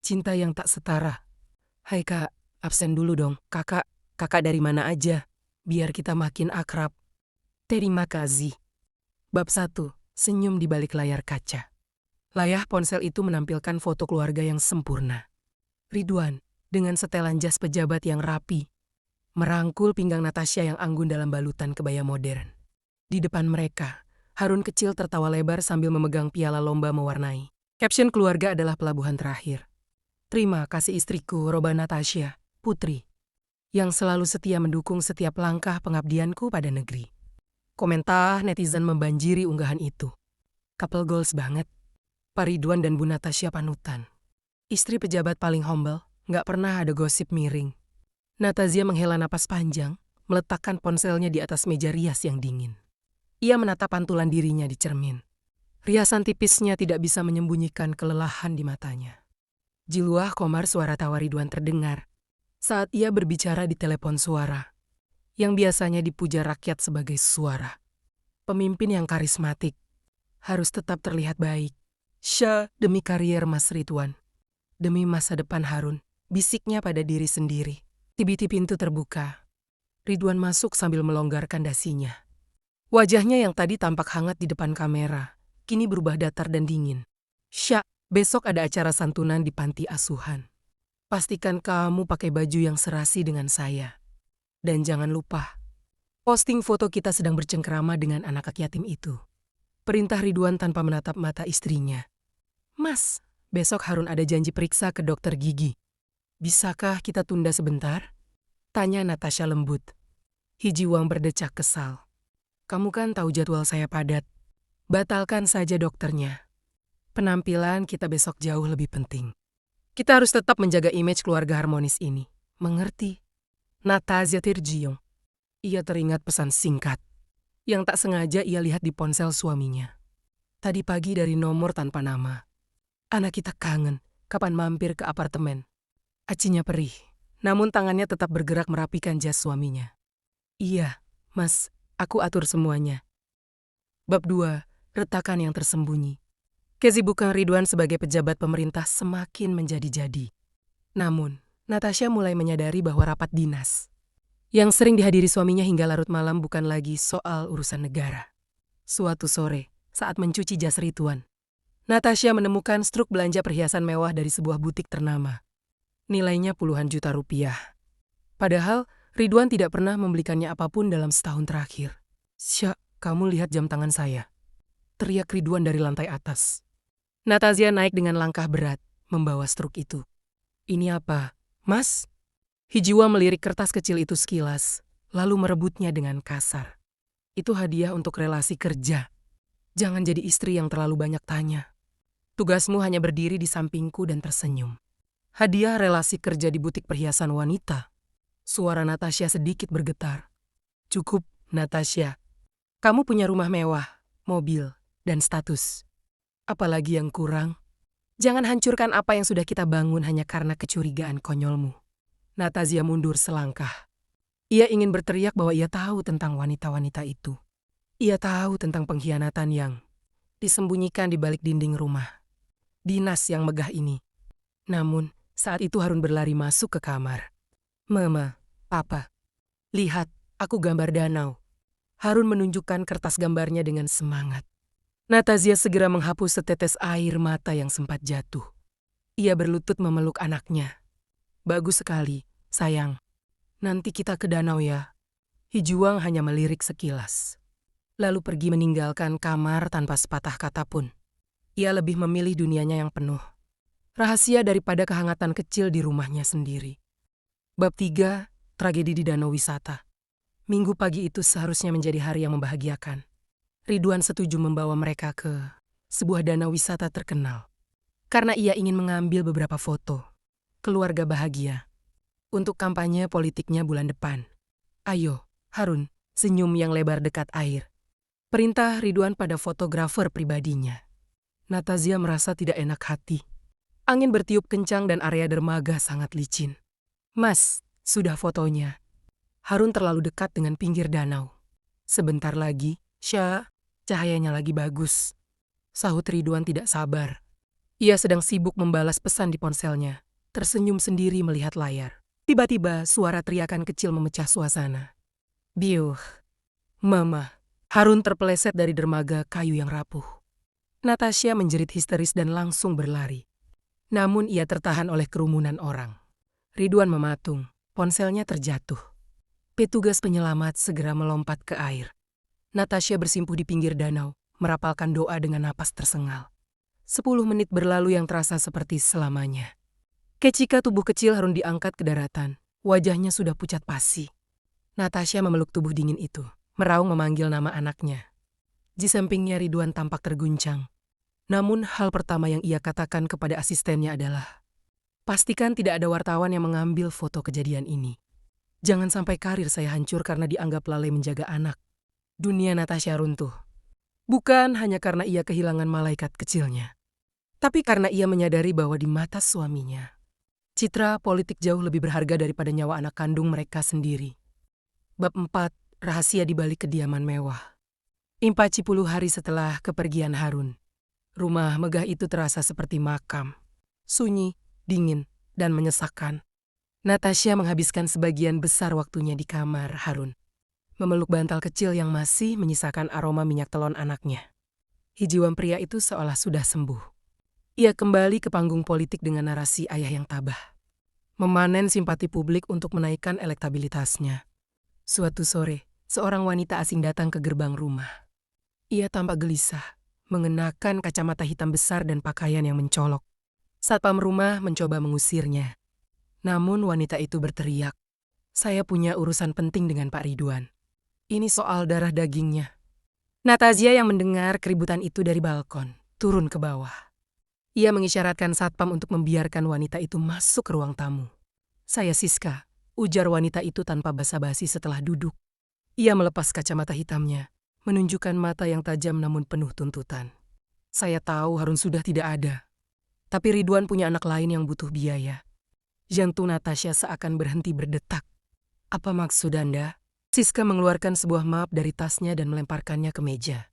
Cinta yang tak setara. Hai kak, absen dulu dong. Kakak dari mana aja? Biar kita makin akrab. Terima kasih. Bab 1. Senyum di balik layar kaca. Layar ponsel itu menampilkan foto keluarga yang sempurna. Ridwan, dengan setelan jas pejabat yang rapi, merangkul pinggang Natasha yang anggun dalam balutan kebaya modern. Di depan mereka, Harun kecil tertawa lebar sambil memegang piala lomba mewarnai. Caption keluarga adalah pelabuhan terakhir. Terima kasih istriku, Roba Natasha, putri, yang selalu setia mendukung setiap langkah pengabdianku pada negeri. Komentar netizen membanjiri unggahan itu. Couple goals banget. Pak Ridwan dan Bu Natasha panutan. Istri pejabat paling humble, nggak pernah ada gosip miring. Natasha menghela napas panjang, meletakkan ponselnya di atas meja rias yang dingin. Ia menatap pantulan dirinya di cermin. Riasan tipisnya tidak bisa menyembunyikan kelelahan di matanya. Jiluah Komar suara tawa Ridwan terdengar saat ia berbicara di telepon suara, yang biasanya dipuja rakyat sebagai suara. Pemimpin yang karismatik harus tetap terlihat baik. Demi karier Mas Ridwan, demi masa depan Harun, bisiknya pada diri sendiri. Tiba-tiba pintu terbuka. Ridwan masuk sambil melonggarkan dasinya. Wajahnya yang tadi tampak hangat di depan kamera, kini berubah datar dan dingin. Besok ada acara santunan di panti asuhan. Pastikan kamu pakai baju yang serasi dengan saya. Dan jangan lupa, posting foto kita sedang bercengkerama dengan anak yatim itu. Perintah Ridwan tanpa menatap mata istrinya. Mas, besok Harun ada janji periksa ke dokter gigi. Bisakah kita tunda sebentar? Tanya Natasha lembut. Hijiwang berdecak kesal. Kamu kan tahu jadwal saya padat. Batalkan saja dokternya. Penampilan kita besok jauh lebih penting. Kita harus tetap menjaga image keluarga harmonis ini. Mengerti? Natasha terjiung. Ia teringat pesan singkat yang tak sengaja ia lihat di ponsel suaminya. Tadi pagi dari nomor tanpa nama. Anak kita kangen, kapan mampir ke apartemen. Acinya perih, namun tangannya tetap bergerak merapikan jas suaminya. Iya, Mas, aku atur semuanya. Bab 2. Retakan yang tersembunyi. Kesibukan Ridwan sebagai pejabat pemerintah semakin menjadi-jadi. Namun, Natasha mulai menyadari bahwa rapat dinas yang sering dihadiri suaminya hingga larut malam bukan lagi soal urusan negara. Suatu sore, saat mencuci jas Ridwan, Natasha menemukan struk belanja perhiasan mewah dari sebuah butik ternama. Nilainya puluhan juta rupiah. Padahal, Ridwan tidak pernah membelikannya apapun dalam setahun terakhir. Kamu lihat jam tangan saya. Teriak Ridwan dari lantai atas. Natasha naik dengan langkah berat, membawa struk itu. Ini apa, Mas? Hijiwa melirik kertas kecil itu sekilas, lalu merebutnya dengan kasar. Itu hadiah untuk relasi kerja. Jangan jadi istri yang terlalu banyak tanya. Tugasmu hanya berdiri di sampingku dan tersenyum. Hadiah relasi kerja di butik perhiasan wanita. Suara Natasha sedikit bergetar. Cukup, Natasha. Kamu punya rumah mewah, mobil, dan status. Apalagi yang kurang? Jangan hancurkan apa yang sudah kita bangun hanya karena kecurigaan konyolmu. Natasha mundur selangkah. Ia ingin berteriak bahwa ia tahu tentang wanita-wanita itu. Ia tahu tentang pengkhianatan yang disembunyikan di balik dinding rumah dinas yang megah ini. Namun, saat itu Harun berlari masuk ke kamar. Mama, Papa, lihat, aku gambar danau. Harun menunjukkan kertas gambarnya dengan semangat. Natasha segera menghapus setetes air mata yang sempat jatuh. Ia berlutut memeluk anaknya. Bagus sekali, sayang. Nanti kita ke danau ya. Hijuang hanya melirik sekilas. Lalu pergi meninggalkan kamar tanpa sepatah kata pun. Ia lebih memilih dunianya yang penuh rahasia daripada kehangatan kecil di rumahnya sendiri. Bab 3. Tragedi di danau wisata. Minggu pagi itu seharusnya menjadi hari yang membahagiakan. Ridwan setuju membawa mereka ke sebuah danau wisata terkenal. Karena ia ingin mengambil beberapa foto keluarga bahagia untuk kampanye politiknya bulan depan. Ayo, Harun, senyum yang lebar dekat air. Perintah Ridwan pada fotografer pribadinya. Natasha merasa tidak enak hati. Angin bertiup kencang dan area dermaga sangat licin. Mas, sudah fotonya. Harun terlalu dekat dengan pinggir danau. Sebentar lagi, cahayanya lagi bagus. Sahut Ridwan tidak sabar. Ia sedang sibuk membalas pesan di ponselnya, tersenyum sendiri melihat layar. Tiba-tiba suara teriakan kecil memecah suasana. Biuh, Mama. Harun terpeleset dari dermaga kayu yang rapuh. Natasha menjerit histeris dan langsung berlari. Namun ia tertahan oleh kerumunan orang. Ridwan mematung, ponselnya terjatuh. Petugas penyelamat segera melompat ke air. Natasha bersimpuh di pinggir danau, merapalkan doa dengan napas tersengal. 10 menit berlalu yang terasa seperti selamanya. Ketika tubuh kecil Harun diangkat ke daratan, wajahnya sudah pucat pasi. Natasha memeluk tubuh dingin itu, meraung memanggil nama anaknya. Di sampingnya Ridwan tampak terguncang. Namun hal pertama yang ia katakan kepada asistennya adalah, pastikan tidak ada wartawan yang mengambil foto kejadian ini. Jangan sampai karir saya hancur karena dianggap lalai menjaga anak. Dunia Natasha runtuh. Bukan hanya karena ia kehilangan malaikat kecilnya, tapi karena ia menyadari bahwa di mata suaminya, citra politik jauh lebih berharga daripada nyawa anak kandung mereka sendiri. Bab 4, Rahasia di Balik Kediaman Mewah. 40 hari setelah kepergian Harun, rumah megah itu terasa seperti makam. Sunyi, dingin, dan menyesakkan. Natasha menghabiskan sebagian besar waktunya di kamar Harun, memeluk bantal kecil yang masih menyisakan aroma minyak telon anaknya. Hijiwan pria itu seolah sudah sembuh. Ia kembali ke panggung politik dengan narasi ayah yang tabah, memanen simpati publik untuk menaikkan elektabilitasnya. Suatu sore, seorang wanita asing datang ke gerbang rumah. Ia tampak gelisah, mengenakan kacamata hitam besar dan pakaian yang mencolok. Satpam rumah mencoba mengusirnya. Namun wanita itu berteriak, "Saya punya urusan penting dengan Pak Ridwan. Ini soal darah dagingnya." Natasha yang mendengar keributan itu dari balkon, turun ke bawah. Ia mengisyaratkan satpam untuk membiarkan wanita itu masuk ke ruang tamu. "Saya Siska," ujar wanita itu tanpa basa-basi setelah duduk. Ia melepas kacamata hitamnya, menunjukkan mata yang tajam namun penuh tuntutan. "Saya tahu Harun sudah tidak ada. Tapi Ridwan punya anak lain yang butuh biaya." Jantung Natasha seakan berhenti berdetak. "Apa maksud Anda?" Siska mengeluarkan sebuah map dari tasnya dan melemparkannya ke meja.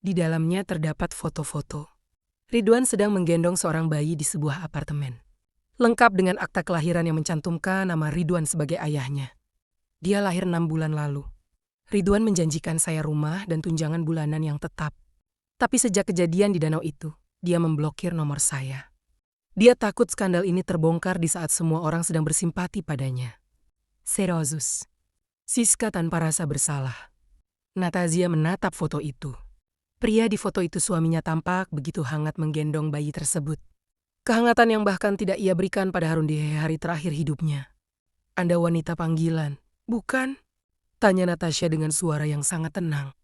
Di dalamnya terdapat foto-foto. Ridwan sedang menggendong seorang bayi di sebuah apartemen, lengkap dengan akta kelahiran yang mencantumkan nama Ridwan sebagai ayahnya. Dia lahir 6 bulan lalu. Ridwan menjanjikan saya rumah dan tunjangan bulanan yang tetap. Tapi sejak kejadian di danau itu, dia memblokir nomor saya. Dia takut skandal ini terbongkar di saat semua orang sedang bersimpati padanya. Serozus. Siska tanpa rasa bersalah. Natasha menatap foto itu. Pria di foto itu suaminya tampak begitu hangat menggendong bayi tersebut. Kehangatan yang bahkan tidak ia berikan pada Harun di hari terakhir hidupnya. "Anda wanita panggilan, bukan?" tanya Natasha dengan suara yang sangat tenang.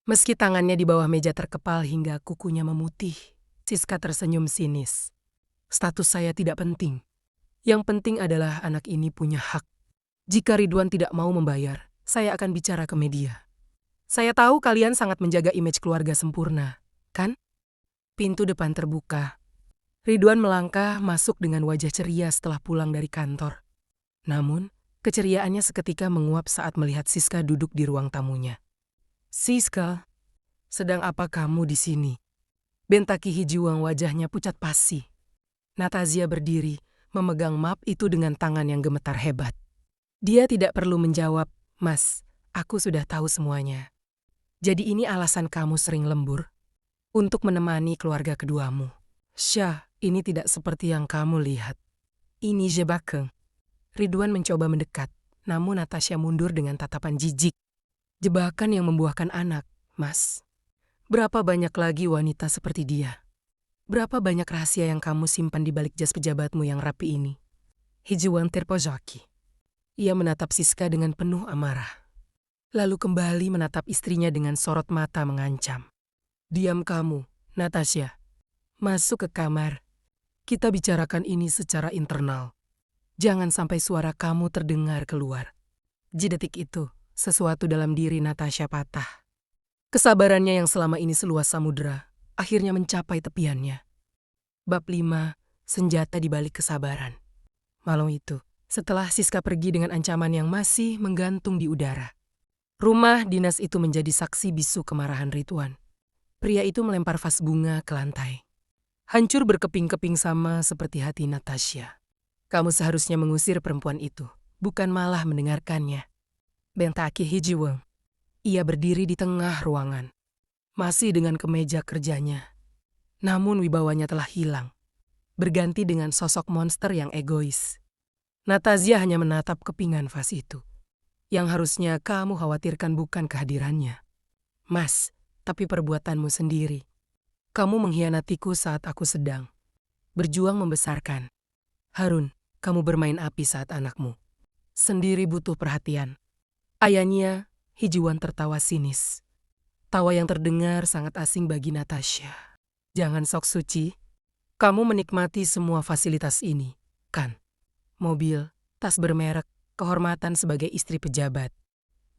Meski tangannya di bawah meja terkepal hingga kukunya memutih, Siska tersenyum sinis. "Status saya tidak penting. Yang penting adalah anak ini punya hak. Jika Ridwan tidak mau membayar, saya akan bicara ke media. Saya tahu kalian sangat menjaga image keluarga sempurna, kan?" Pintu depan terbuka. Ridwan melangkah masuk dengan wajah ceria setelah pulang dari kantor. Namun, keceriaannya seketika menguap saat melihat Siska duduk di ruang tamunya. "Siska, sedang apa kamu di sini?" Bentaki Hijiwang wajahnya pucat pasi. Natasha berdiri, memegang map itu dengan tangan yang gemetar hebat. Dia tidak perlu menjawab, "Mas, aku sudah tahu semuanya. Jadi ini alasan kamu sering lembur? Untuk menemani keluarga keduamu." "Syah, ini tidak seperti yang kamu lihat. Ini jebakan." Ridwan mencoba mendekat, namun Natasha mundur dengan tatapan jijik. "Jebakan yang membuahkan anak, Mas. Berapa banyak lagi wanita seperti dia? Berapa banyak rahasia yang kamu simpan di balik jas pejabatmu yang rapi ini?" Hijiwan terpojaki. Ia menatap Siska dengan penuh amarah. Lalu kembali menatap istrinya dengan sorot mata mengancam. "Diam kamu, Natasha. Masuk ke kamar. Kita bicarakan ini secara internal. Jangan sampai suara kamu terdengar keluar." Di detik itu, sesuatu dalam diri Natasha patah. Kesabarannya yang selama ini seluas samudera, akhirnya mencapai tepiannya. Bab 5, Senjata di Balik Kesabaran. Malam itu, setelah Siska pergi dengan ancaman yang masih menggantung di udara, rumah dinas itu menjadi saksi bisu kemarahan Ridwan. Pria itu melempar vas bunga ke lantai. Hancur berkeping-keping sama seperti hati Natasha. Kamu seharusnya mengusir perempuan itu, bukan malah mendengarkannya. Bentaki Hijiweng. Ia berdiri di tengah ruangan. Masih dengan kemeja kerjanya. Namun wibawanya telah hilang. Berganti dengan sosok monster yang egois. Natasha hanya menatap kepingan vas itu. Yang harusnya kamu khawatirkan bukan kehadirannya. Mas, tapi perbuatanmu sendiri. Kamu mengkhianatiku saat aku sedang berjuang membesarkan. Harun, kamu bermain api saat anakmu sendiri butuh perhatian. Ayahnya, Hijiwan tertawa sinis. Tawa yang terdengar sangat asing bagi Natasha. Jangan sok suci. Kamu menikmati semua fasilitas ini, kan? Mobil, tas bermerek, kehormatan sebagai istri pejabat.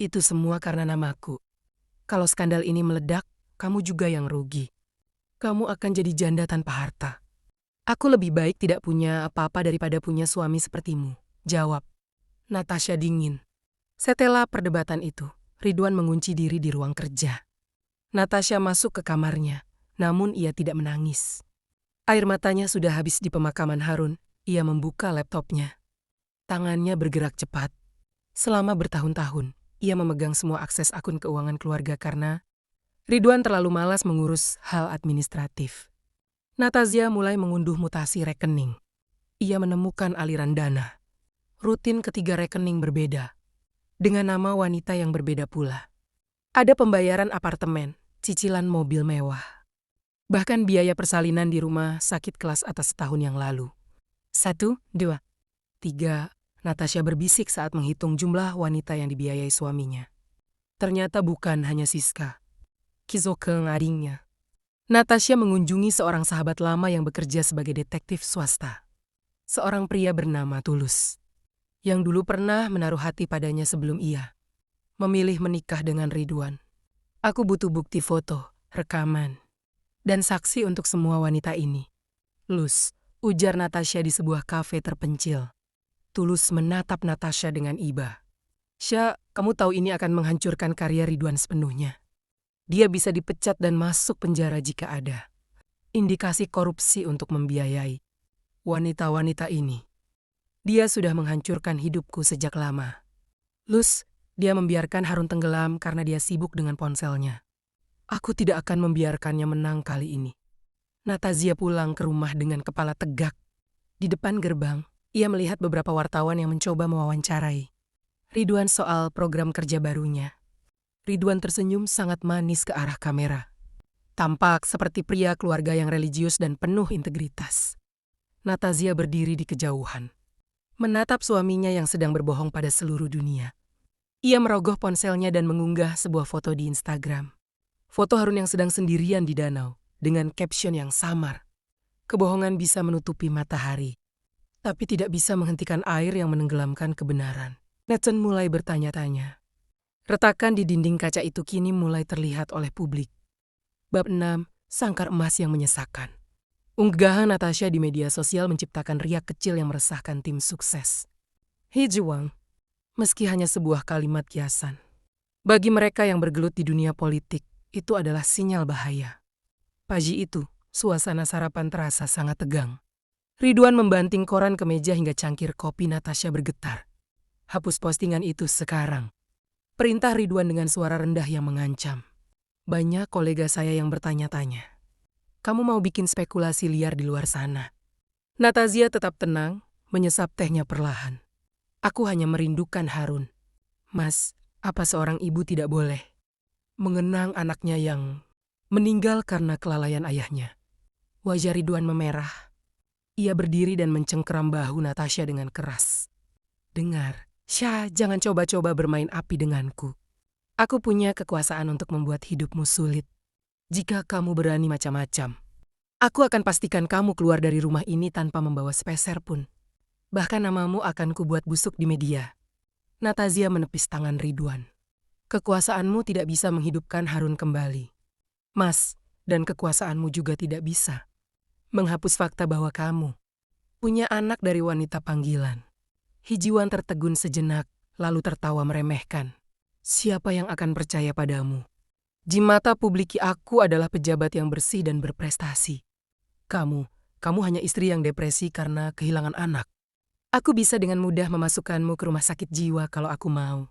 Itu semua karena namaku. Kalau skandal ini meledak, kamu juga yang rugi. Kamu akan jadi janda tanpa harta. Aku lebih baik tidak punya apa-apa daripada punya suami sepertimu. Jawab. Natasha dingin. Setelah perdebatan itu, Ridwan mengunci diri di ruang kerja. Natasha masuk ke kamarnya, namun ia tidak menangis. Air matanya sudah habis di pemakaman Harun. Ia membuka laptopnya. Tangannya bergerak cepat. Selama bertahun-tahun, ia memegang semua akses akun keuangan keluarga karena Ridwan terlalu malas mengurus hal administratif. Natasha mulai mengunduh mutasi rekening. Ia menemukan aliran dana. Rutin ketiga rekening berbeda. Dengan nama wanita yang berbeda pula. Ada pembayaran apartemen, cicilan mobil mewah. Bahkan biaya persalinan di rumah sakit kelas atas setahun yang lalu. 1, 2, 3, Natasha berbisik saat menghitung jumlah wanita yang dibiayai suaminya. Ternyata bukan hanya Siska. Kizokeng adingnya. Natasha mengunjungi seorang sahabat lama yang bekerja sebagai detektif swasta. Seorang pria bernama Tulus. Yang dulu pernah menaruh hati padanya sebelum ia memilih menikah dengan Ridwan. Aku butuh bukti foto, rekaman, dan saksi untuk semua wanita ini. Lus, ujar Natasha di sebuah kafe terpencil. Tulus menatap Natasha dengan iba. Sya, kamu tahu ini akan menghancurkan karya Ridwan sepenuhnya. Dia bisa dipecat dan masuk penjara jika ada indikasi korupsi untuk membiayai wanita-wanita ini. Dia sudah menghancurkan hidupku sejak lama. Lus, dia membiarkan Harun tenggelam karena dia sibuk dengan ponselnya. Aku tidak akan membiarkannya menang kali ini. Natasha pulang ke rumah dengan kepala tegak. Di depan gerbang, ia melihat beberapa wartawan yang mencoba mewawancarai Ridwan soal program kerja barunya. Ridwan tersenyum sangat manis ke arah kamera. Tampak seperti pria keluarga yang religius dan penuh integritas. Natasha berdiri di kejauhan, menatap suaminya yang sedang berbohong pada seluruh dunia. Ia merogoh ponselnya dan mengunggah sebuah foto di Instagram. Foto Harun yang sedang sendirian di danau, dengan caption yang samar. Kebohongan bisa menutupi matahari, tapi tidak bisa menghentikan air yang menenggelamkan kebenaran. Netizen mulai bertanya-tanya. Retakan di dinding kaca itu kini mulai terlihat oleh publik. Bab 6, sangkar emas yang menyesakan. Unggahan Natasha di media sosial menciptakan riak kecil yang meresahkan tim sukses. Hijiwang, meski hanya sebuah kalimat kiasan. Bagi mereka yang bergelut di dunia politik, itu adalah sinyal bahaya. Pagi itu, suasana sarapan terasa sangat tegang. Ridwan membanting koran ke meja hingga cangkir kopi Natasha bergetar. Hapus postingan itu sekarang. Perintah Ridwan dengan suara rendah yang mengancam. Banyak kolega saya yang bertanya-tanya. Kamu mau bikin spekulasi liar di luar sana? Natasha tetap tenang, menyesap tehnya perlahan. Aku hanya merindukan Harun. Mas, apa seorang ibu tidak boleh mengenang anaknya yang meninggal karena kelalaian ayahnya? Wajah Ridwan memerah. Ia berdiri dan mencengkeram bahu Natasha dengan keras. Dengar. Syah, jangan coba-coba bermain api denganku. Aku punya kekuasaan untuk membuat hidupmu sulit. Jika kamu berani macam-macam, aku akan pastikan kamu keluar dari rumah ini tanpa membawa sepeser pun. Bahkan namamu akan kubuat busuk di media. Natasha menepis tangan Ridwan. Kekuasaanmu tidak bisa menghidupkan Harun kembali. Mas, dan kekuasaanmu juga tidak bisa menghapus fakta bahwa kamu punya anak dari wanita panggilan. Hijiwan tertegun sejenak, lalu tertawa meremehkan. Siapa yang akan percaya padamu? Di mata publiki aku adalah pejabat yang bersih dan berprestasi. Kamu hanya istri yang depresi karena kehilangan anak. Aku bisa dengan mudah memasukkanmu ke rumah sakit jiwa kalau aku mau.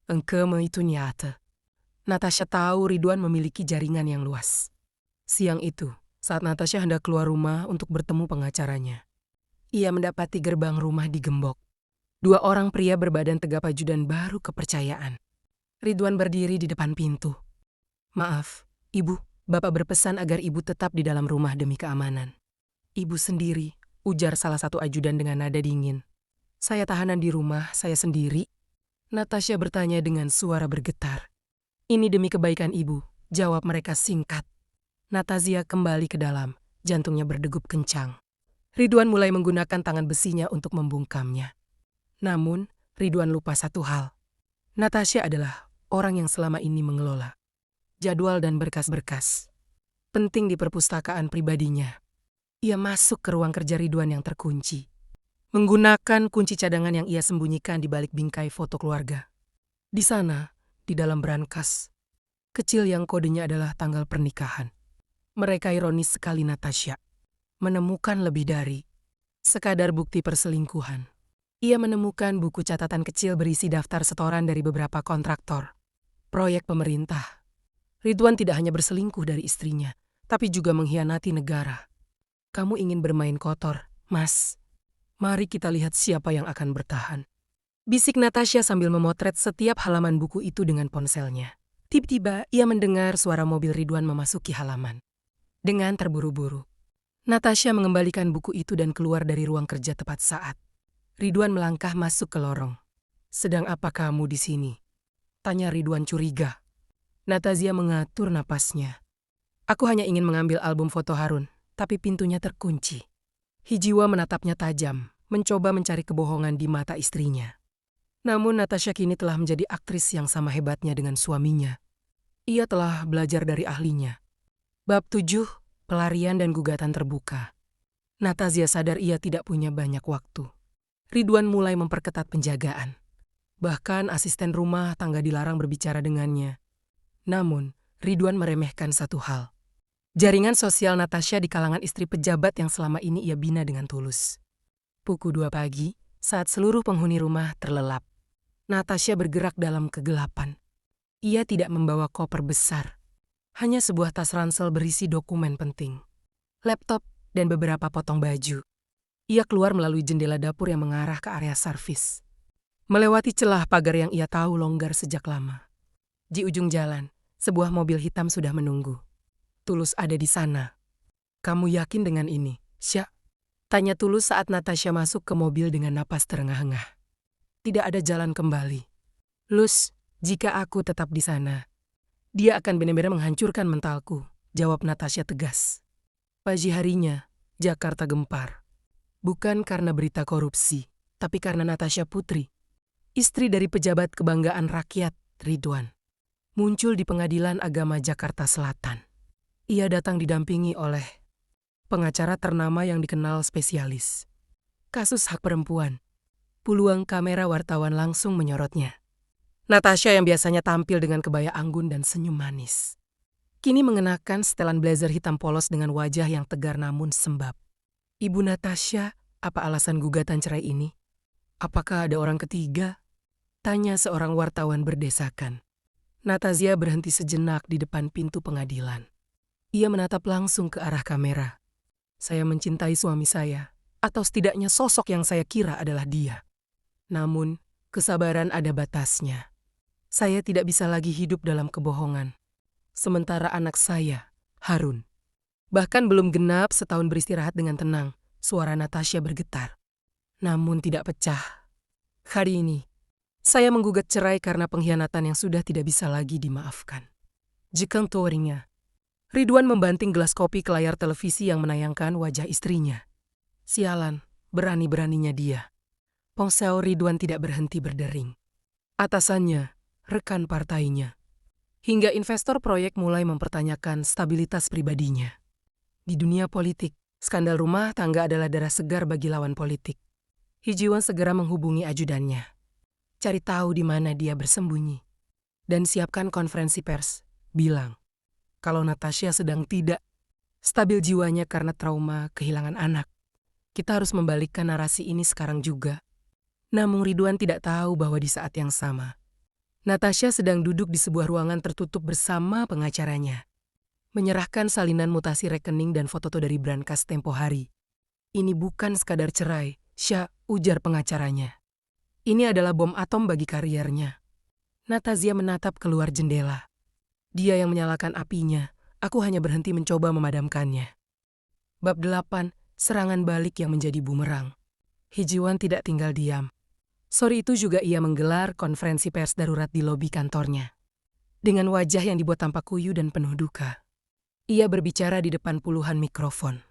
Engkau itu nyata. Natasha tahu Ridwan memiliki jaringan yang luas. Siang itu, saat Natasha hendak keluar rumah untuk bertemu pengacaranya, ia mendapati gerbang rumah digembok. Dua orang pria berbadan tegap ajudan baru kepercayaan. Ridwan berdiri di depan pintu. Maaf, Ibu, Bapak berpesan agar Ibu tetap di dalam rumah demi keamanan. Ibu sendiri, ujar salah satu ajudan dengan nada dingin. Saya tahanan di rumah, saya sendiri. Natasha bertanya dengan suara bergetar. Ini demi kebaikan Ibu, jawab mereka singkat. Natasha kembali ke dalam, jantungnya berdegup kencang. Ridwan mulai menggunakan tangan besinya untuk membungkamnya. Namun, Ridwan lupa satu hal. Natasha adalah orang yang selama ini mengelola jadwal dan berkas-berkas penting di perpustakaan pribadinya. Ia masuk ke ruang kerja Ridwan yang terkunci, menggunakan kunci cadangan yang ia sembunyikan di balik bingkai foto keluarga. Di sana, di dalam brankas kecil yang kodenya adalah tanggal pernikahan. Mereka ironis sekali Natasha menemukan lebih dari sekadar bukti perselingkuhan. Ia menemukan buku catatan kecil berisi daftar setoran dari beberapa kontraktor proyek pemerintah. Ridwan tidak hanya berselingkuh dari istrinya, tapi juga mengkhianati negara. Kamu ingin bermain kotor, Mas? Mari kita lihat siapa yang akan bertahan. Bisik Natasha sambil memotret setiap halaman buku itu dengan ponselnya. Tiba-tiba ia mendengar suara mobil Ridwan memasuki halaman. Dengan terburu-buru, Natasha mengembalikan buku itu dan keluar dari ruang kerja tepat saat. Ridwan melangkah masuk ke lorong. Sedang apa kamu di sini? Tanya Ridwan curiga. Natasha mengatur napasnya. Aku hanya ingin mengambil album foto Harun, tapi pintunya terkunci. Hijiwa menatapnya tajam, mencoba mencari kebohongan di mata istrinya. Namun Natasha kini telah menjadi aktris yang sama hebatnya dengan suaminya. Ia telah belajar dari ahlinya. Bab 7, pelarian dan gugatan terbuka. Natasha sadar ia tidak punya banyak waktu. Ridwan mulai memperketat penjagaan. Bahkan asisten rumah tangga dilarang berbicara dengannya. Namun, Ridwan meremehkan satu hal. Jaringan sosial Natasha di kalangan istri pejabat yang selama ini ia bina dengan tulus. Pukul 2 pagi, saat seluruh penghuni rumah terlelap, Natasha bergerak dalam kegelapan. Ia tidak membawa koper besar, hanya sebuah tas ransel berisi dokumen penting, laptop, dan beberapa potong baju. Ia keluar melalui jendela dapur yang mengarah ke area servis, melewati celah pagar yang ia tahu longgar sejak lama. Di ujung jalan, sebuah mobil hitam sudah menunggu. Tulus ada di sana. Kamu yakin dengan ini, Syah? Tanya Tulus saat Natasha masuk ke mobil dengan napas terengah-engah. Tidak ada jalan kembali. Lus, jika aku tetap di sana, dia akan benar-benar menghancurkan mentalku, jawab Natasha tegas. Pagi harinya, Jakarta gempar. Bukan karena berita korupsi, tapi karena Natasha Putri, istri dari pejabat kebanggaan rakyat, Ridwan, muncul di Pengadilan Agama Jakarta Selatan. Ia datang didampingi oleh pengacara ternama yang dikenal spesialis kasus hak perempuan. Puluhan kamera wartawan langsung menyorotnya. Natasha yang biasanya tampil dengan kebaya anggun dan senyum manis, kini mengenakan setelan blazer hitam polos dengan wajah yang tegar namun sembab. Ibu Natasha, apa alasan gugatan cerai ini? Apakah ada orang ketiga? Tanya seorang wartawan berdesakan. Natasha berhenti sejenak di depan pintu pengadilan. Ia menatap langsung ke arah kamera. Saya mencintai suami saya, atau setidaknya sosok yang saya kira adalah dia. Namun, kesabaran ada batasnya. Saya tidak bisa lagi hidup dalam kebohongan. Sementara anak saya, Harun, bahkan belum genap setahun beristirahat dengan tenang, suara Natasha bergetar. Namun tidak pecah. Hari ini, saya menggugat cerai karena pengkhianatan yang sudah tidak bisa lagi dimaafkan. Jika touringnya, Ridwan membanting gelas kopi ke layar televisi yang menayangkan wajah istrinya. Sialan, berani-beraninya dia. Ponsel Ridwan tidak berhenti berdering. Atasannya, rekan partainya, hingga investor proyek mulai mempertanyakan stabilitas pribadinya. Di dunia politik, skandal rumah tangga adalah darah segar bagi lawan politik. Hijiwan segera menghubungi ajudannya. Cari tahu di mana dia bersembunyi. Dan siapkan konferensi pers, bilang, kalau Natasha sedang tidak Stabil jiwanya karena trauma kehilangan anak. Kita harus membalikkan narasi ini sekarang juga. Namun Ridwan tidak tahu bahwa di saat yang sama, Natasha sedang duduk di sebuah ruangan tertutup bersama pengacaranya. Menyerahkan salinan mutasi rekening dan foto dari brankas tempo hari. Ini bukan sekadar cerai, Syah, ujar pengacaranya. Ini adalah bom atom bagi karirnya. Natasha menatap keluar jendela. Dia yang menyalakan apinya, aku hanya berhenti mencoba memadamkannya. Bab 8, serangan balik yang menjadi bumerang. Hijiwan tidak tinggal diam. Sore itu juga ia menggelar konferensi pers darurat di lobi kantornya. Dengan wajah yang dibuat tampak kuyu dan penuh duka. Ia berbicara di depan puluhan mikrofon.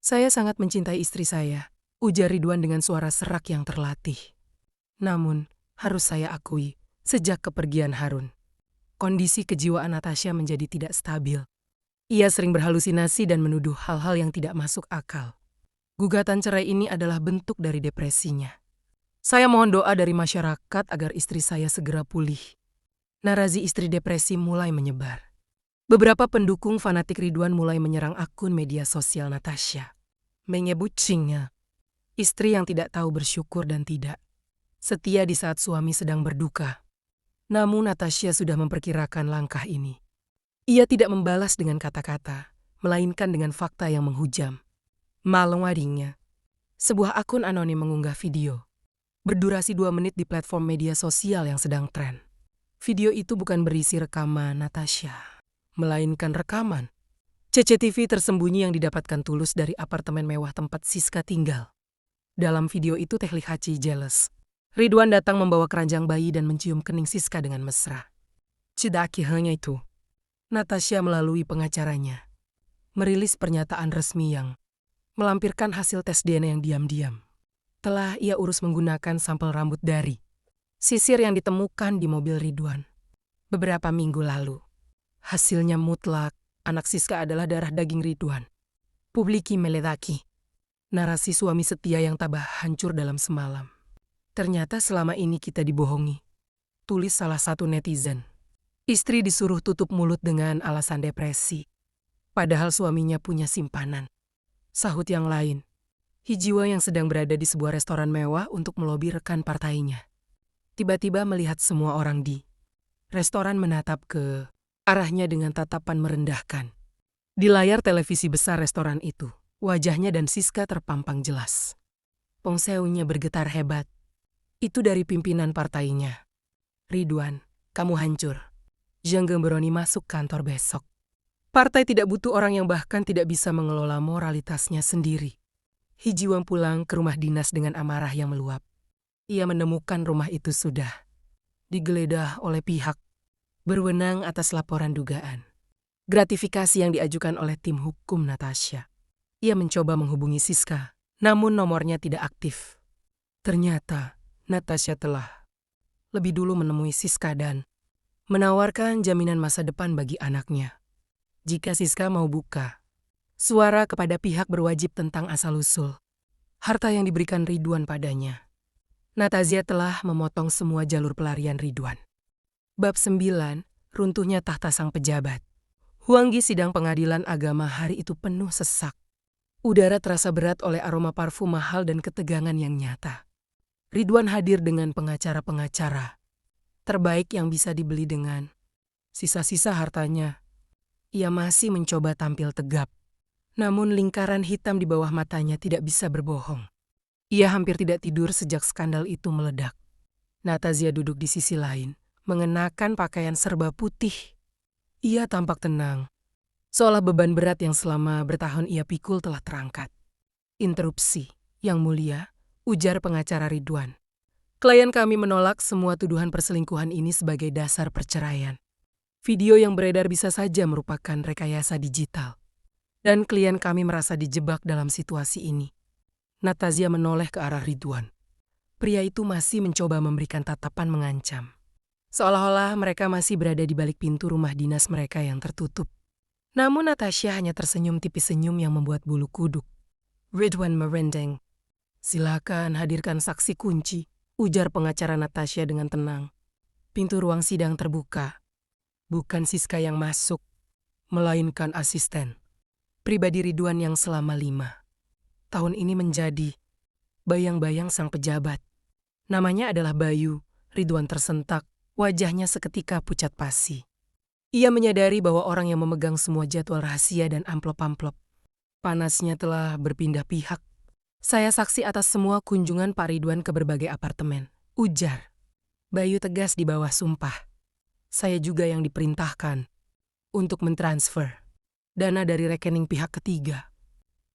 Saya sangat mencintai istri saya, ujar Ridwan dengan suara serak yang terlatih. Namun, harus saya akui, sejak kepergian Harun, kondisi kejiwaan Natasha menjadi tidak stabil. Ia sering berhalusinasi dan menuduh hal-hal yang tidak masuk akal. Gugatan cerai ini adalah bentuk dari depresinya. Saya mohon doa dari masyarakat agar istri saya segera pulih. Narasi istri depresi mulai menyebar. Beberapa pendukung fanatik Ridwan mulai menyerang akun media sosial Natasha. Menyebutnya istri yang tidak tahu bersyukur dan tidak setia di saat suami sedang berduka. Namun Natasha sudah memperkirakan langkah ini. Ia tidak membalas dengan kata-kata, melainkan dengan fakta yang menghujam. Malam harinya, sebuah akun anonim mengunggah video berdurasi 2 menit di platform media sosial yang sedang tren. Video itu bukan berisi rekaman Natasha, melainkan rekaman CCTV tersembunyi yang didapatkan Tulus dari apartemen mewah tempat Siska tinggal. Dalam video itu terlihat Haji jealous. Ridwan datang membawa keranjang bayi dan mencium kening Siska dengan mesra. Tidak hanya itu, Natasha melalui pengacaranya merilis pernyataan resmi yang melampirkan hasil tes DNA yang diam-diam telah ia urus menggunakan sampel rambut dari sisir yang ditemukan di mobil Ridwan beberapa minggu lalu. Hasilnya mutlak, anak Siska adalah darah daging Ridwan. Publiki meledaki. Narasi suami setia yang tabah hancur dalam semalam. Ternyata selama ini kita dibohongi, tulis salah satu netizen. Istri disuruh tutup mulut dengan alasan depresi, padahal suaminya punya simpanan. Sahut yang lain, Hijiwa yang sedang berada di sebuah restoran mewah untuk melobi rekan partainya. Tiba-tiba melihat semua orang di restoran menatap ke arahnya dengan tatapan merendahkan. Di layar televisi besar restoran itu, wajahnya dan Siska terpampang jelas. Ponseunya bergetar hebat. Itu dari pimpinan partainya. Ridwan, kamu hancur. Jangan berani masuk kantor besok. Partai tidak butuh orang yang bahkan tidak bisa mengelola moralitasnya sendiri. Hijiwan pulang ke rumah dinas dengan amarah yang meluap. Ia menemukan rumah itu sudah digeledah oleh pihak berwenang atas laporan dugaan gratifikasi yang diajukan oleh tim hukum Natasha. Ia mencoba menghubungi Siska, namun nomornya tidak aktif. Ternyata Natasha telah lebih dulu menemui Siska dan menawarkan jaminan masa depan bagi anaknya. Jika Siska mau buka suara kepada pihak berwajib tentang asal-usul harta yang diberikan Ridwan padanya. Natasha telah memotong semua jalur pelarian Ridwan. Bab 9, runtuhnya tahta sang pejabat. Huanggi sidang pengadilan agama hari itu penuh sesak. Udara terasa berat oleh aroma parfum mahal dan ketegangan yang nyata. Ridwan hadir dengan pengacara-pengacara terbaik yang bisa dibeli dengan sisa-sisa hartanya. Ia masih mencoba tampil tegap. Namun lingkaran hitam di bawah matanya tidak bisa berbohong. Ia hampir tidak tidur sejak skandal itu meledak. Natasha duduk di sisi lain, mengenakan pakaian serba putih. Ia tampak tenang, seolah beban berat yang selama bertahun ia pikul telah terangkat. Interupsi, Yang Mulia, ujar pengacara Ridwan. Klien kami menolak semua tuduhan perselingkuhan ini sebagai dasar perceraian. Video yang beredar bisa saja merupakan rekayasa digital. Dan klien kami merasa dijebak dalam situasi ini. Natasha menoleh ke arah Ridwan. Pria itu masih mencoba memberikan tatapan mengancam. Seolah-olah mereka masih berada di balik pintu rumah dinas mereka yang tertutup. Namun Natasha hanya tersenyum tipis senyum yang membuat bulu kuduk. Ridwan merinding. Silakan hadirkan saksi kunci, ujar pengacara Natasha dengan tenang. Pintu ruang sidang terbuka. Bukan Siska yang masuk, melainkan asisten. Pribadi Ridwan yang selama 5 tahun ini menjadi bayang-bayang sang pejabat. Namanya adalah Bayu. Ridwan tersentak, wajahnya seketika pucat pasi. Ia menyadari bahwa orang yang memegang semua jadwal rahasia dan amplop-amplop panasnya telah berpindah pihak. Saya saksi atas semua kunjungan Pak Ridwan ke berbagai apartemen, ujar Bayu tegas di bawah sumpah. Saya juga yang diperintahkan untuk mentransfer dana dari rekening pihak ketiga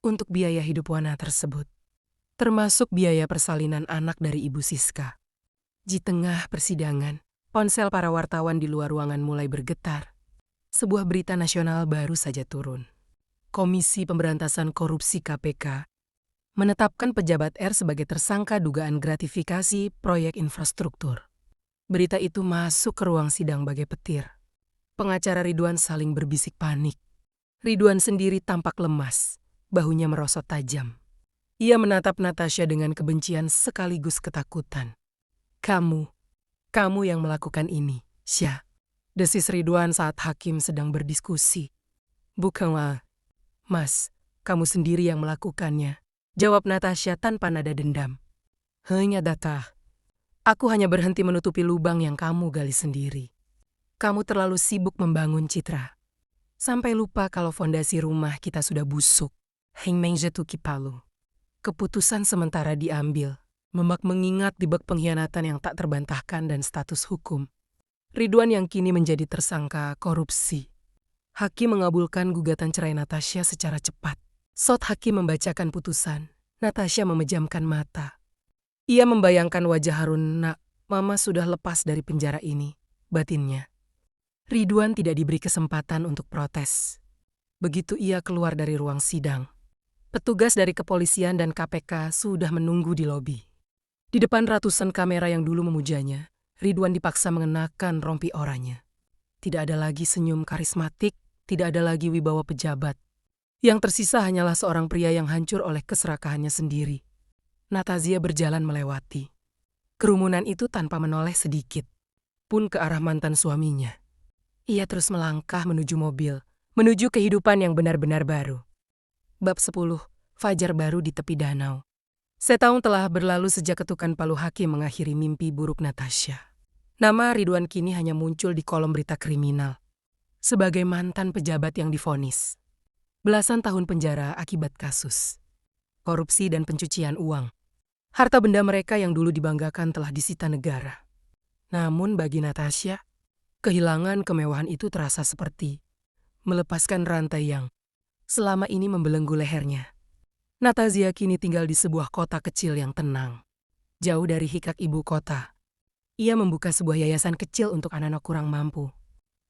untuk biaya hidup Wana tersebut, termasuk biaya persalinan anak dari Ibu Siska. Di tengah persidangan, ponsel para wartawan di luar ruangan mulai bergetar. Sebuah berita nasional baru saja turun. Komisi Pemberantasan Korupsi KPK menetapkan pejabat R sebagai tersangka dugaan gratifikasi proyek infrastruktur. Berita itu masuk ke ruang sidang bagai petir. Pengacara Ridwan saling berbisik panik. Ridwan sendiri tampak lemas, bahunya merosot tajam. Ia menatap Natasha dengan kebencian sekaligus ketakutan. Kamu yang melakukan ini, Syah. Desis Ridwan saat hakim sedang berdiskusi. Bukanlah, Mas, kamu sendiri yang melakukannya, jawab Natasha tanpa nada dendam. Hanya data. Aku hanya berhenti menutupi lubang yang kamu gali sendiri. Kamu terlalu sibuk membangun citra. Sampai lupa kalau fondasi rumah kita sudah busuk. Heng Mengjetu Kipalu. Keputusan sementara diambil. Memak mengingat di bak pengkhianatan yang tak terbantahkan dan status hukum. Ridwan yang kini menjadi tersangka korupsi. Hakim mengabulkan gugatan cerai Natasha secara cepat. Saat hakim membacakan putusan, Natasha memejamkan mata. Ia membayangkan wajah Harun, "Nak, Mama sudah lepas dari penjara ini," batinnya. Ridwan tidak diberi kesempatan untuk protes. Begitu ia keluar dari ruang sidang, petugas dari kepolisian dan KPK sudah menunggu di lobi. Di depan ratusan kamera yang dulu memujanya, Ridwan dipaksa mengenakan rompi oranye. Tidak ada lagi senyum karismatik, tidak ada lagi wibawa pejabat. Yang tersisa hanyalah seorang pria yang hancur oleh keserakahannya sendiri. Natazia berjalan melewati kerumunan itu tanpa menoleh sedikit pun ke arah mantan suaminya. Ia terus melangkah menuju mobil, menuju kehidupan yang benar-benar baru. Bab 10, Fajar Baru di Tepi Danau. Setahun telah berlalu sejak ketukan palu hakim mengakhiri mimpi buruk Natasha. Nama Ridwan kini hanya muncul di kolom berita kriminal. Sebagai mantan pejabat yang divonis belasan tahun penjara akibat kasus korupsi dan pencucian uang. Harta benda mereka yang dulu dibanggakan telah disita negara. Namun bagi Natasha, kehilangan kemewahan itu terasa seperti melepaskan rantai yang selama ini membelenggu lehernya. Natasha kini tinggal di sebuah kota kecil yang tenang, jauh dari hikak ibu kota. Ia membuka sebuah yayasan kecil untuk anak-anak kurang mampu,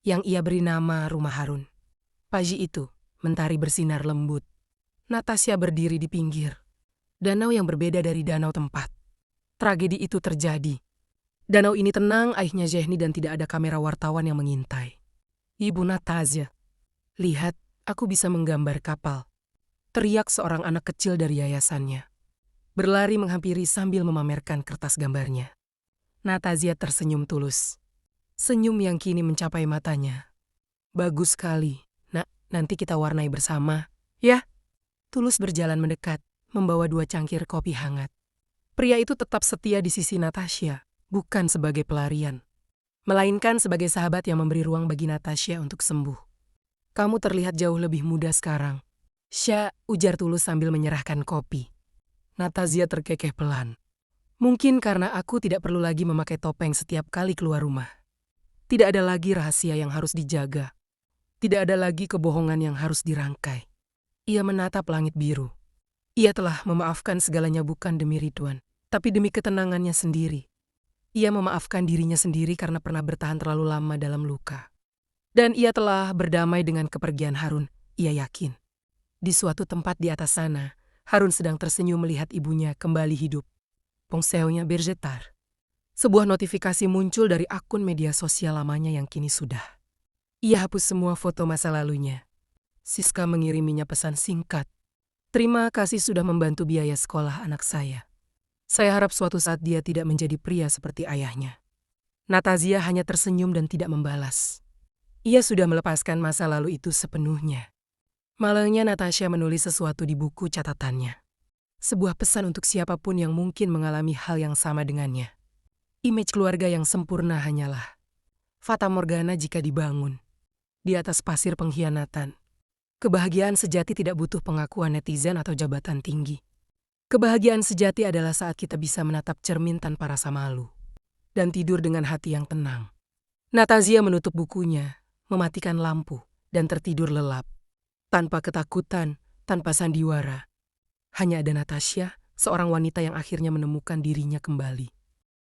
yang ia beri nama Rumah Harun. Pagi itu, mentari bersinar lembut. Natasha berdiri di pinggir danau yang berbeda dari danau tempat tragedi itu terjadi. Danau ini tenang, airnya jernih dan tidak ada kamera wartawan yang mengintai. Ibu Natasha, lihat, aku bisa menggambar kapal. Teriak seorang anak kecil dari yayasannya. Berlari menghampiri sambil memamerkan kertas gambarnya. Natasha tersenyum tulus. Senyum yang kini mencapai matanya. Bagus sekali, Nak, nanti kita warnai bersama, ya? Tulus berjalan mendekat, membawa 2 cangkir kopi hangat. Pria itu tetap setia di sisi Natasha, bukan sebagai pelarian, melainkan sebagai sahabat yang memberi ruang bagi Natasha untuk sembuh. Kamu terlihat jauh lebih muda sekarang, Syah, ujar Tulus sambil menyerahkan kopi. Natasha terkekeh pelan. Mungkin karena aku tidak perlu lagi memakai topeng setiap kali keluar rumah. Tidak ada lagi rahasia yang harus dijaga. Tidak ada lagi kebohongan yang harus dirangkai. Ia menatap langit biru. Ia telah memaafkan segalanya bukan demi Ridwan, tapi demi ketenangannya sendiri. Ia memaafkan dirinya sendiri karena pernah bertahan terlalu lama dalam luka. Dan ia telah berdamai dengan kepergian Harun, ia yakin. Di suatu tempat di atas sana, Harun sedang tersenyum melihat ibunya kembali hidup. Ponselnya bergetar. Sebuah notifikasi muncul dari akun media sosial lamanya yang kini sudah. Ia hapus semua foto masa lalunya. Siska mengiriminya pesan singkat. Terima kasih sudah membantu biaya sekolah anak saya. Saya harap suatu saat dia tidak menjadi pria seperti ayahnya. Natasha hanya tersenyum dan tidak membalas. Ia sudah melepaskan masa lalu itu sepenuhnya. Malangnya Natasha menulis sesuatu di buku catatannya. Sebuah pesan untuk siapapun yang mungkin mengalami hal yang sama dengannya. Image keluarga yang sempurna hanyalah fata morgana jika dibangun di atas pasir pengkhianatan. Kebahagiaan sejati tidak butuh pengakuan netizen atau jabatan tinggi. Kebahagiaan sejati adalah saat kita bisa menatap cermin tanpa rasa malu dan tidur dengan hati yang tenang. Natasha menutup bukunya, mematikan lampu, dan tertidur lelap. Tanpa ketakutan, tanpa sandiwara. Hanya ada Natasha, seorang wanita yang akhirnya menemukan dirinya kembali.